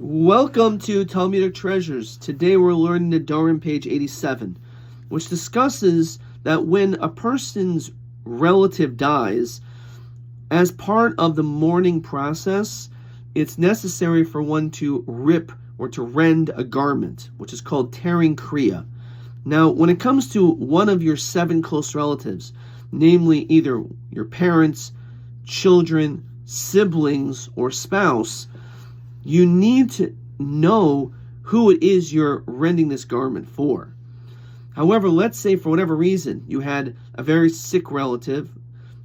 Welcome to Talmudic Treasures. Today we're learning Nedarim, page 87, which discusses that when a person's relative dies, as part of the mourning process, it's necessary for one to rip or to rend a garment, which is called tearing kriya. Now, when it comes to one of your 7 close relatives, namely either your parents, children, siblings, or spouse, you need to know who it is you're rending this garment for. However, let's say for whatever reason you had a very sick relative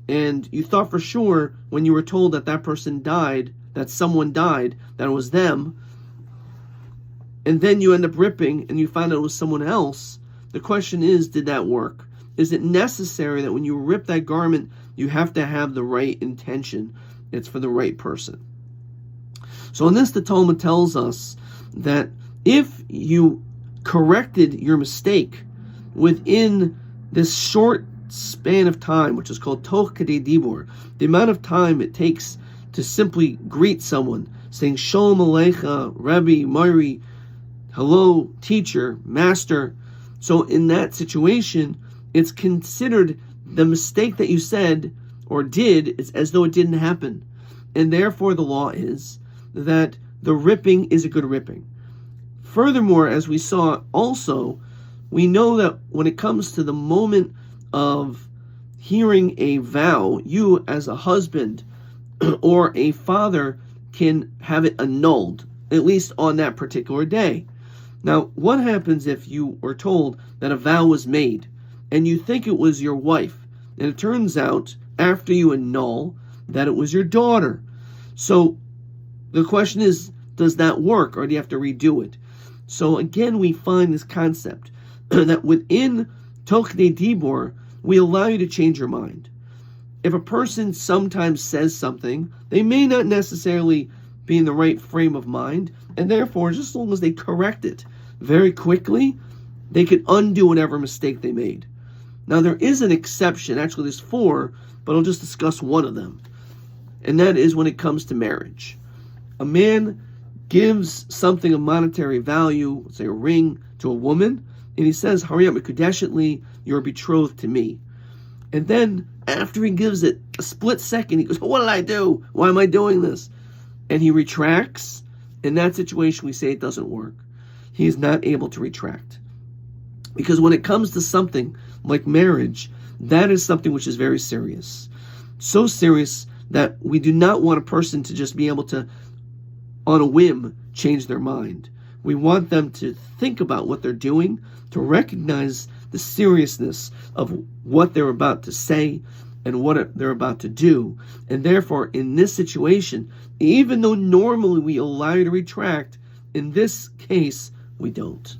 and you thought for sure when you were told that that person died, that someone died, that it was them, and then you end up ripping and you find out it was someone else. The question is, did that work? Is it necessary that when you rip that garment, you have to have the right intention? It's for the right person. So in this, the Talmud tells us that if you corrected your mistake within this short span of time, which is called toch kadei dibur, the amount of time it takes to simply greet someone, saying Shalom Aleichem, Rabbi, Mari, hello, teacher, master. So in that situation, it's considered the mistake that you said or did is as though it didn't happen. And therefore the law is that the ripping is a good ripping. Furthermore, as we saw also, we know that when it comes to the moment of hearing a vow, you as a husband or a father can have it annulled, at least on that particular day. Now, what happens if you were told that a vow was made and you think it was your wife, and it turns out after you annul that it was your daughter? So the question is, does that work, or do you have to redo it? So again, we find this concept that within toch kadei dibur, we allow you to change your mind. If a person sometimes says something, they may not necessarily be in the right frame of mind, and therefore, just as long as they correct it very quickly, they can undo whatever mistake they made. Now, there is an exception. Actually, there's 4, but I'll just discuss one of them, and that is when it comes to marriage. A man gives something of monetary value, let's say a ring, to a woman, and he says, "Hurry up, Mekudeshetli, you're betrothed to me." And then, after he gives it a split second, he goes, "What did I do? Why am I doing this?" And he retracts. In that situation, we say it doesn't work. He is not able to retract. Because when it comes to something like marriage, that is something which is very serious. So serious that we do not want a person to just be able to, on a whim, change their mind. We want them to think about what they're doing, to recognize the seriousness of what they're about to say and what they're about to do. And therefore, in this situation, even though normally we allow you to retract, in this case, we don't.